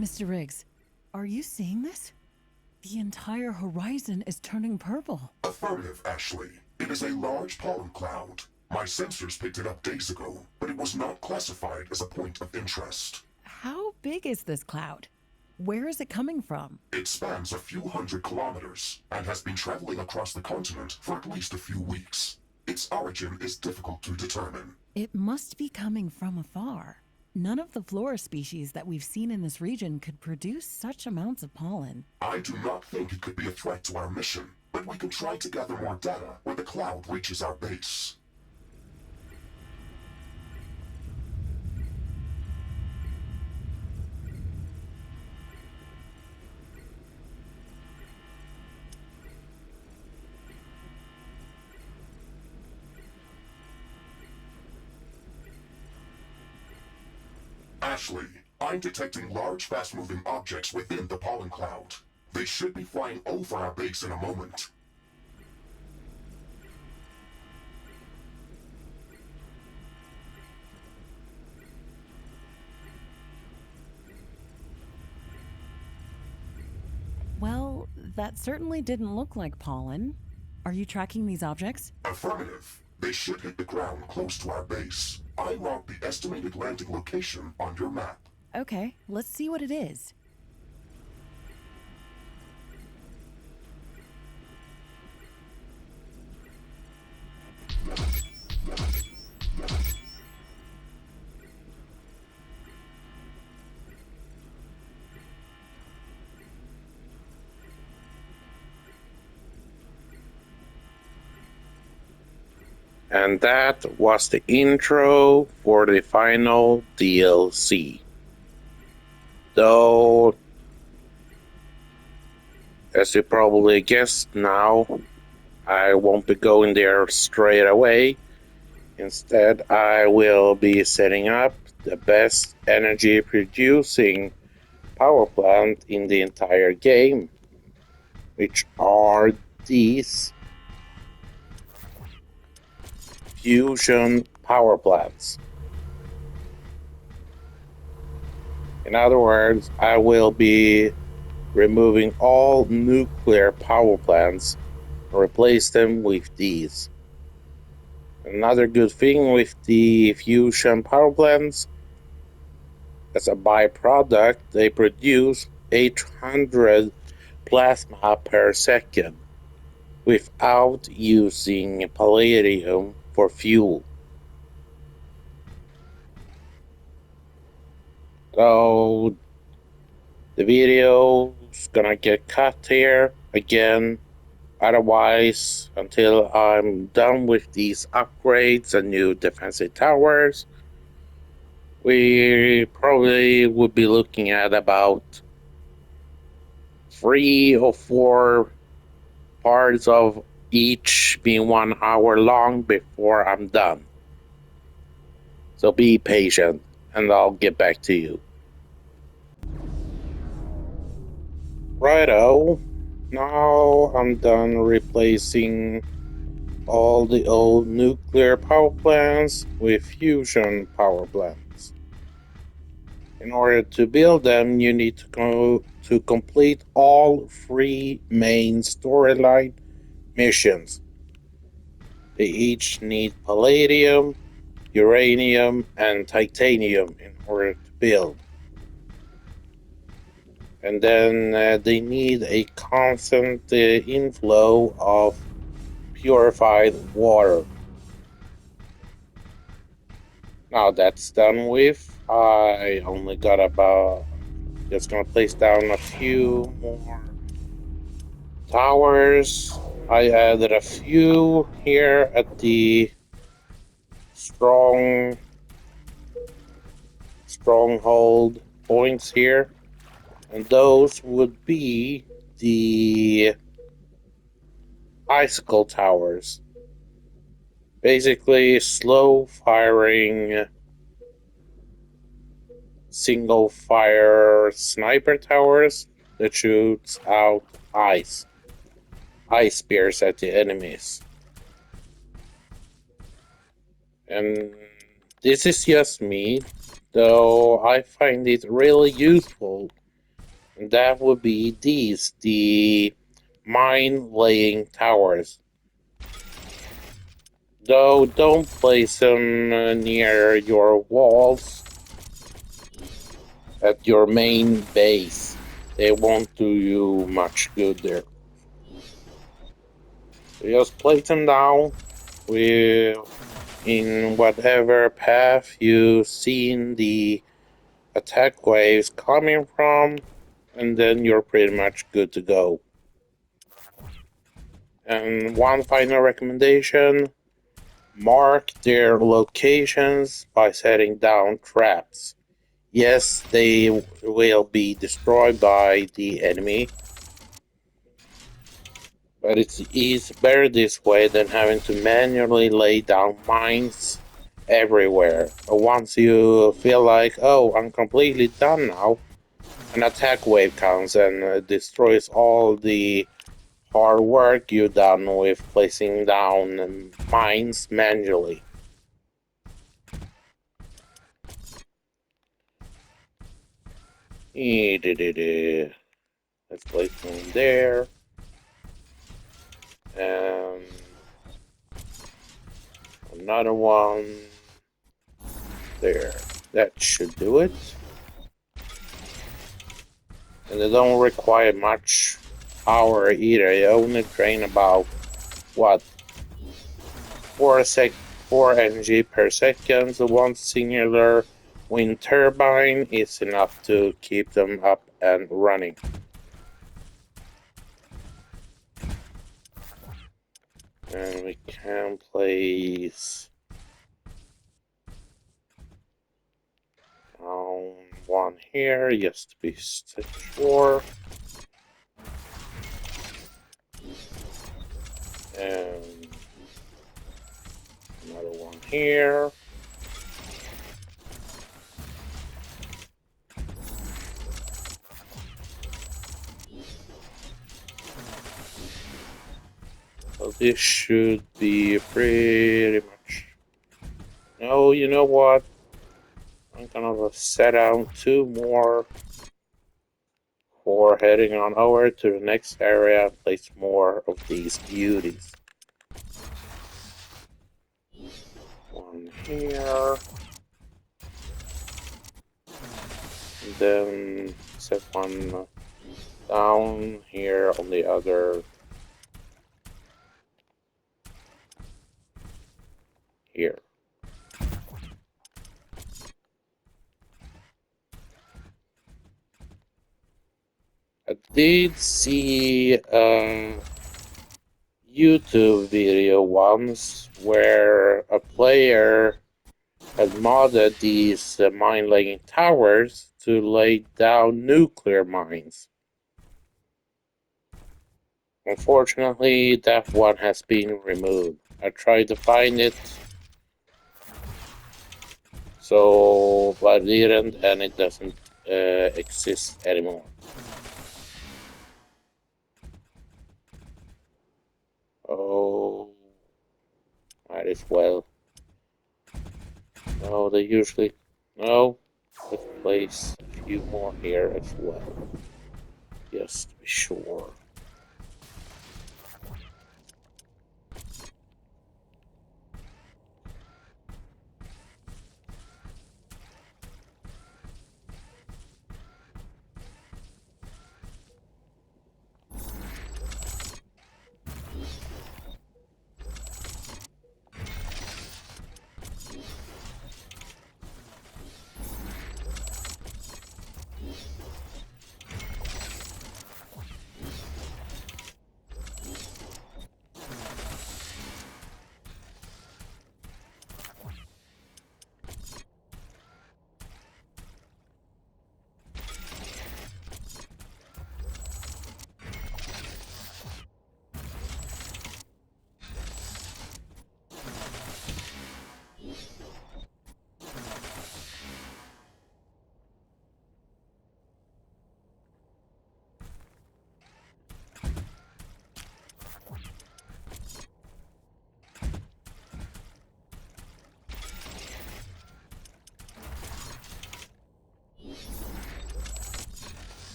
Mr. Riggs, are you seeing this? The entire horizon is turning purple. Affirmative, Ashley. It is a large pollen cloud. My sensors picked it up days ago, but it was not classified as a point of interest. How big is this cloud? Where is it coming from? It spans a few hundred kilometers and has been traveling across the continent for at least a few weeks. Its origin is difficult to determine. It must be coming from afar. None of the flora species that we've seen in this region could produce such amounts of pollen. I do not think it could be a threat to our mission, but we can try to gather more data when the cloud reaches our base. Ashley, I'm detecting large, fast-moving objects within the pollen cloud. They should be flying over our base in a moment. Well, that certainly didn't look like pollen. Are you tracking these objects? Affirmative. They should hit the ground close to our base. I marked the estimated landing location on your map. Okay, let's see what it is. And that was the intro for the final DLC. Though, as you probably guessed now, I won't be going there straight away. Instead, I will be setting up the best energy producing power plant in the entire game, which are these fusion power plants. In other words, I will be removing all nuclear power plants and replace them with these. Another good thing with the fusion power plants, as a byproduct, they produce 800 plasma per second without using palladium for fuel. So the video is gonna get cut here again. Otherwise, until I'm done with these upgrades and new defensive towers, we probably would be looking at about 3 or 4 parts of each being 1 hour long before I'm done. So be patient and I'll get back to you. Righto, now I'm done replacing all the old nuclear power plants with fusion power plants. In order to build them, you need to go to complete all 3 main storyline missions. They each need palladium, uranium, and titanium in order to build. And then they need a constant inflow of purified water. Now that's done with. I only got just gonna place down a few more towers. I added a few here at the stronghold points here. And those would be the icicle towers. Basically, slow firing single fire sniper towers that shoots out ice spears at the enemies. And this is just me, though I find it really useful And that would be these, the mine laying towers. Though don't place them near your walls at your main base. They won't do you much good there. So just place them down in whatever path you've seen the attack waves coming from, and then you're pretty much good to go. And one final recommendation: mark their locations by setting down traps. Yes, they will be destroyed by the enemy, but it's better this way than having to manually lay down mines everywhere. Once you feel like, oh, I'm completely done now, an attack wave comes and destroys all the hard work you've done with placing down mines manually. Let's place one there. And another one there. That should do it. And they don't require much power either. They only drain about, what, 4 energy per second. So one singular wind turbine is enough to keep them up and running. And we can place one here just to be sure. And another one here. So this should be pretty much... No, you know what? I'm gonna set down 2 more for heading on over to the next area and place more of these beauties. One here. And then set one down here on the other. Here. I did see a YouTube video once where a player had modded these mine laying towers to lay down nuclear mines. Unfortunately, that one has been removed. I tried to find it, but I didn't, and it doesn't exist anymore. Oh, might as well. No, they usually... No, let's place a few more here as well, just to be sure.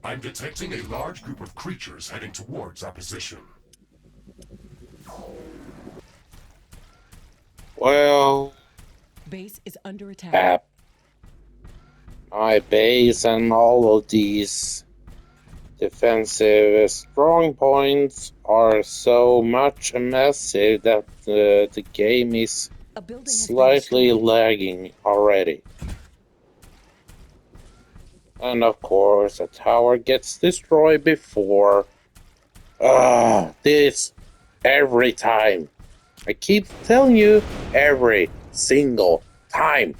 I'm detecting a large group of creatures heading towards our position. Well, Base is under attack. Pap, my base and all of these defensive strong points are so much massive that the game is A building has been slightly destroyed. lagging already. And of course, a tower gets destroyed before. This every time. I keep telling you, every single time.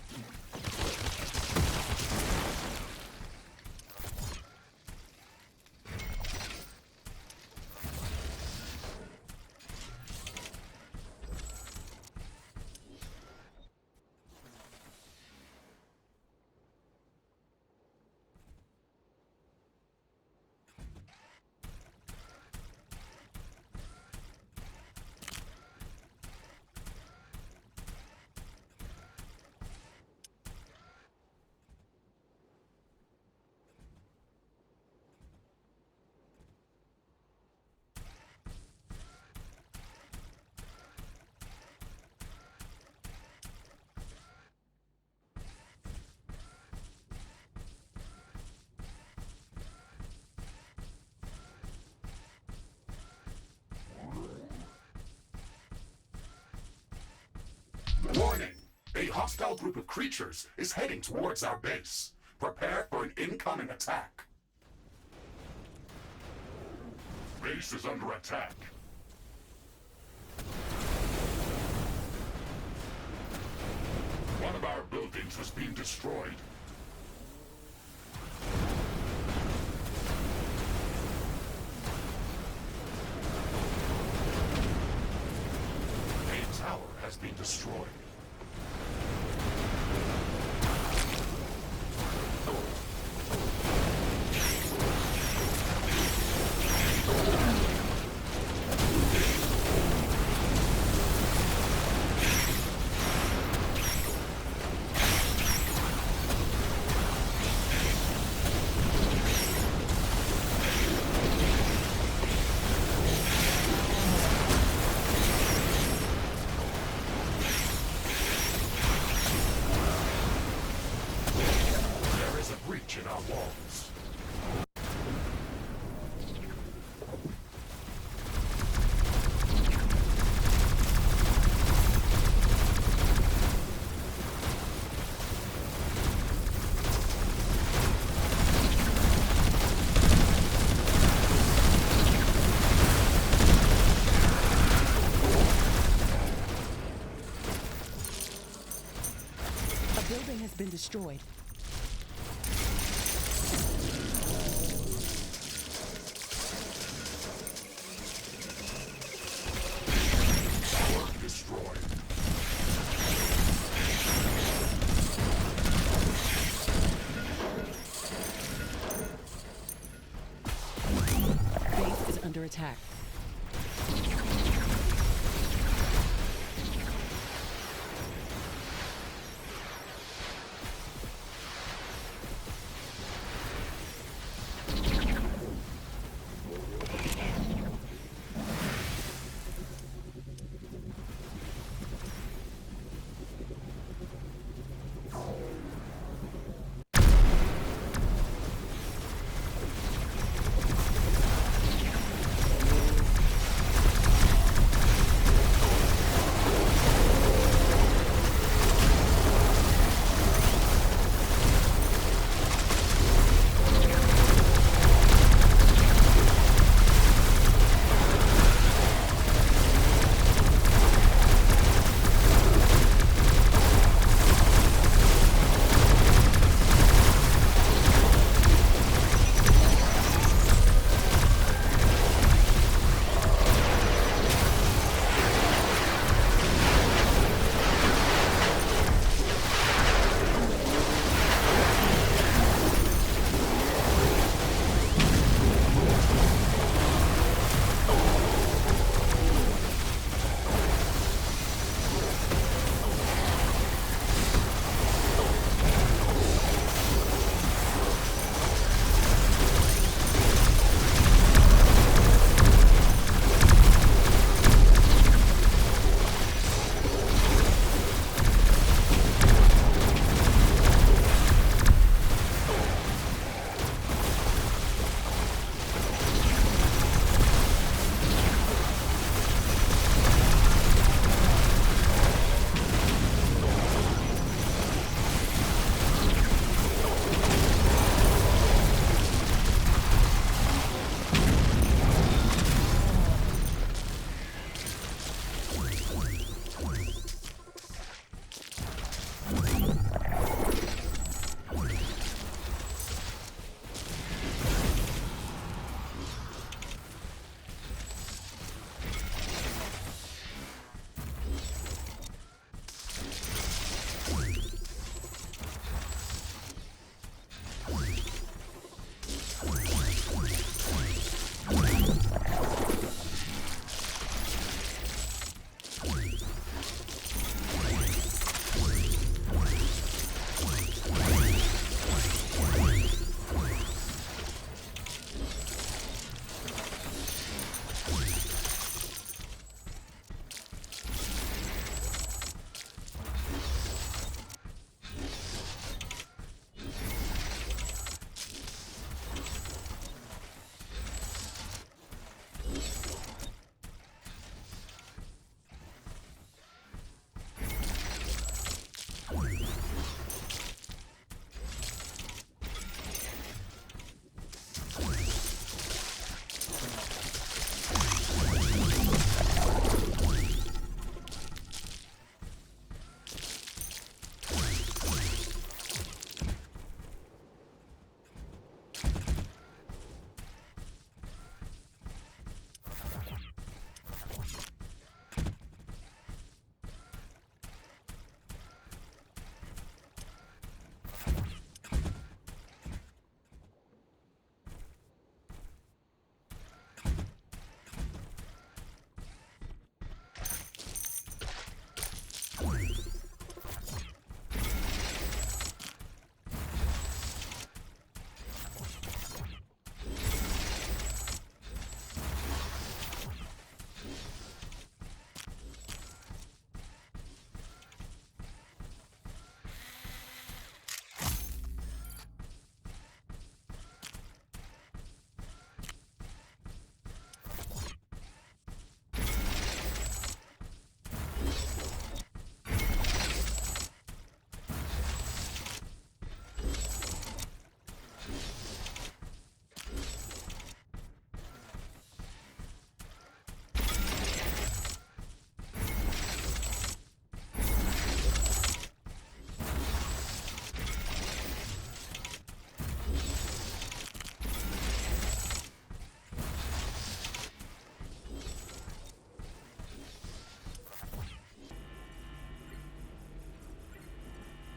Warning! A hostile group of creatures is heading towards our base. Prepare for an incoming attack. Base is under attack. One of our buildings has been destroyed. A tower has been destroyed. There is a breach in our walls. A building has been destroyed. Tower destroyed. Base is under attack.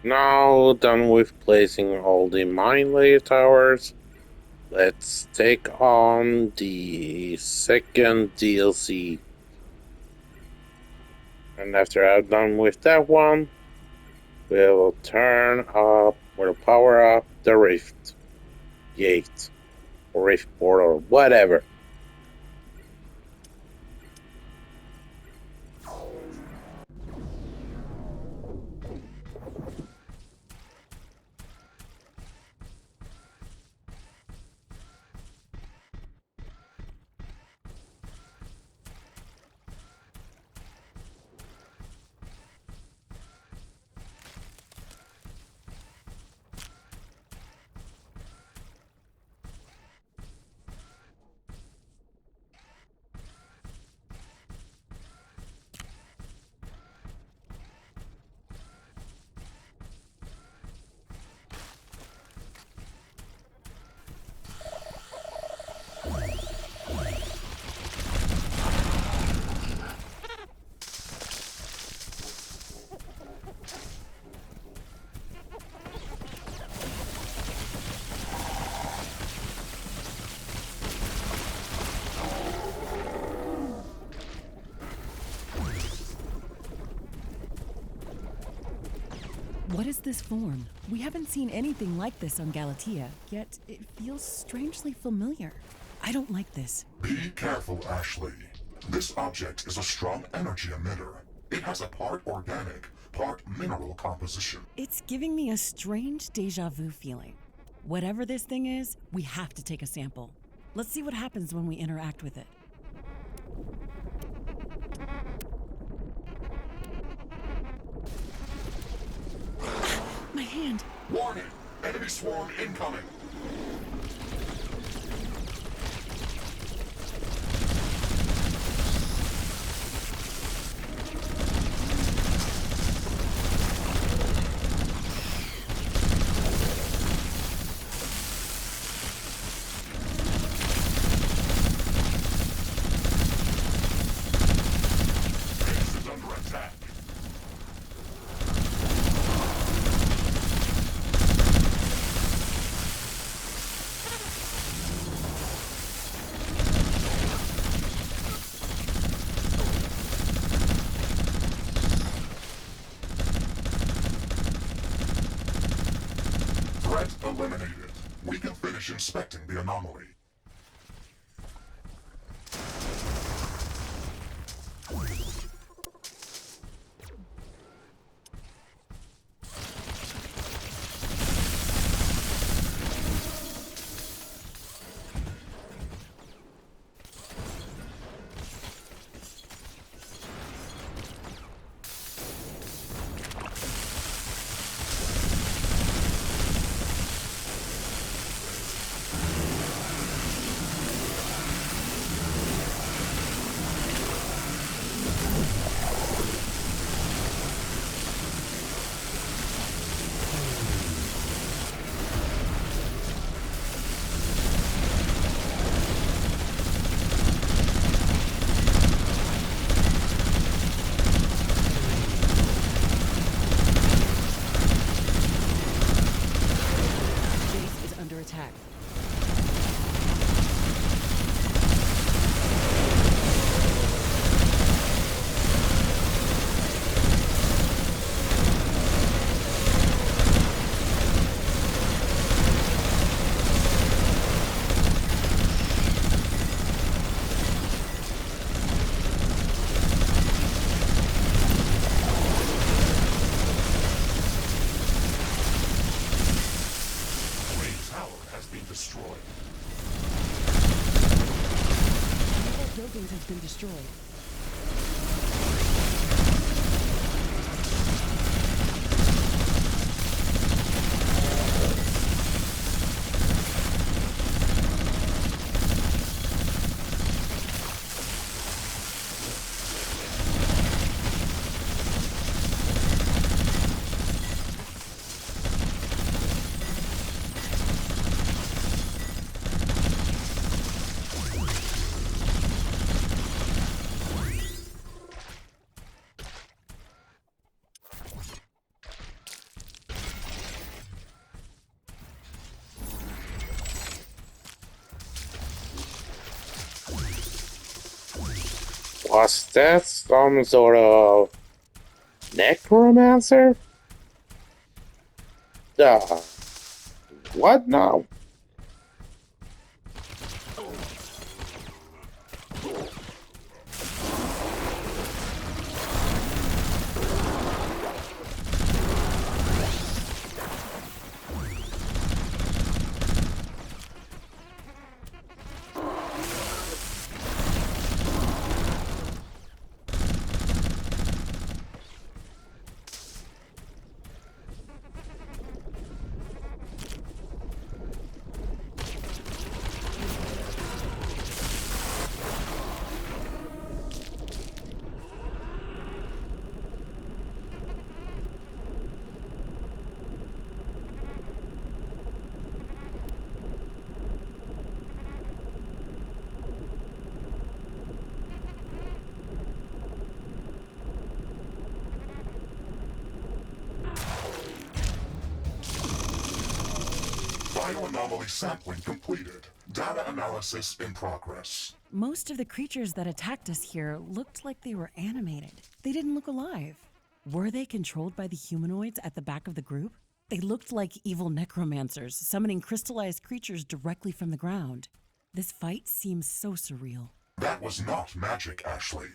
Now done with placing all the mine layer towers, let's take on the second DLC. And after I'm done with that one, we'll power up the Rift Gate, or Rift Portal, or whatever. What is this form? We haven't seen anything like this on Galatea, yet it feels strangely familiar. I don't like this. Be careful, Ashley. This object is a strong energy emitter. It has a part organic, part mineral composition. It's giving me a strange deja vu feeling. Whatever this thing is, we have to take a sample. Let's see what happens when we interact with it. My hand! Warning! Enemy swarm incoming! Base is under attack. Threat eliminated. We can finish inspecting the anomaly. Was that some sort of necromancer? What now? Bioanomaly sampling completed. Data analysis in progress. Most of the creatures that attacked us here looked like they were animated. They didn't look alive. Were they controlled by the humanoids at the back of the group? They looked like evil necromancers, summoning crystallized creatures directly from the ground. This fight seems so surreal. That was not magic, Ashley.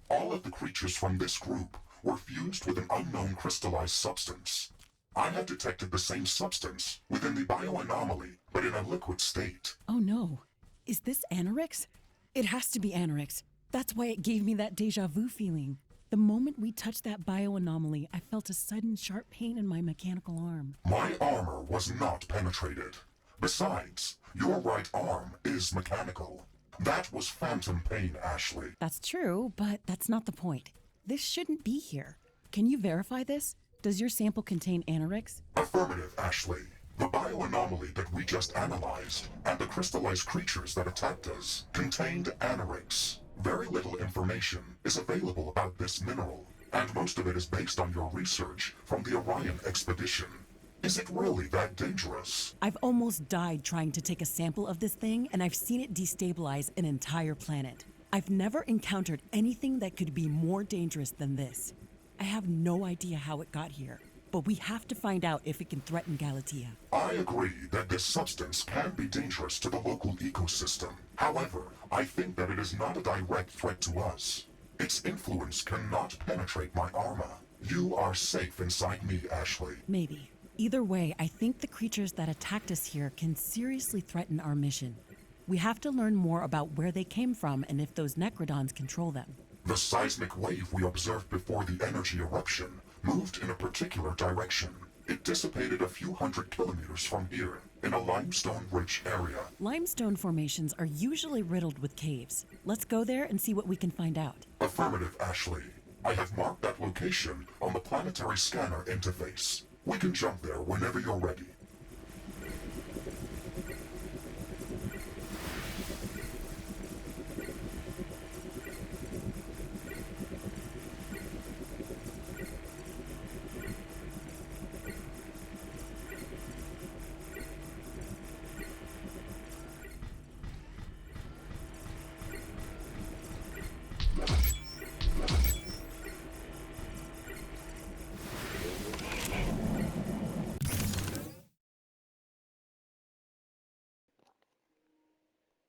All of the creatures from this group were fused with an unknown crystallized substance. I have detected the same substance within the bioanomaly, but in a liquid state. Oh no. Is this Anorix? It has to be Anorix. That's why it gave me that deja vu feeling. The moment we touched that bioanomaly, I felt a sudden sharp pain in my mechanical arm. My armor was not penetrated. Besides, your right arm is mechanical. That was phantom pain, Ashley. That's true, but that's not the point. This shouldn't be here. Can you verify this? Does your sample contain Anorix? Affirmative, Ashley. The bioanomaly that we just analyzed and the crystallized creatures that attacked us contained Anorix. Very little information is available about this mineral, and most of it is based on your research from the Orion expedition. Is it really that dangerous? I've almost died trying to take a sample of this thing, and I've seen it destabilize an entire planet. I've never encountered anything that could be more dangerous than this. I have no idea how it got here, but we have to find out if it can threaten Galatea. I agree that this substance can be dangerous to the local ecosystem. However, I think that it is not a direct threat to us. Its influence cannot penetrate my armor. You are safe inside me, Ashley. Maybe. Either way, I think the creatures that attacked us here can seriously threaten our mission. We have to learn more about where they came from and if those Necrodons control them. The seismic wave we observed before the energy eruption moved in a particular direction. It dissipated a few hundred kilometers from here, in a limestone-rich area. Limestone formations are usually riddled with caves. Let's go there and see what we can find out. Affirmative, Ashley. I have marked that location on the planetary scanner interface. We can jump there whenever you're ready.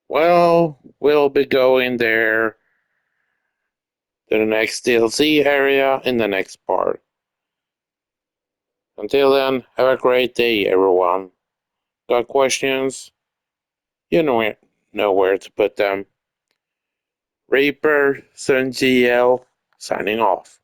Well, we'll be going there to the next DLC area in the next part. Until then, have a great day, everyone. Got questions? You know where to put them. Reaper, Sun GL, signing off.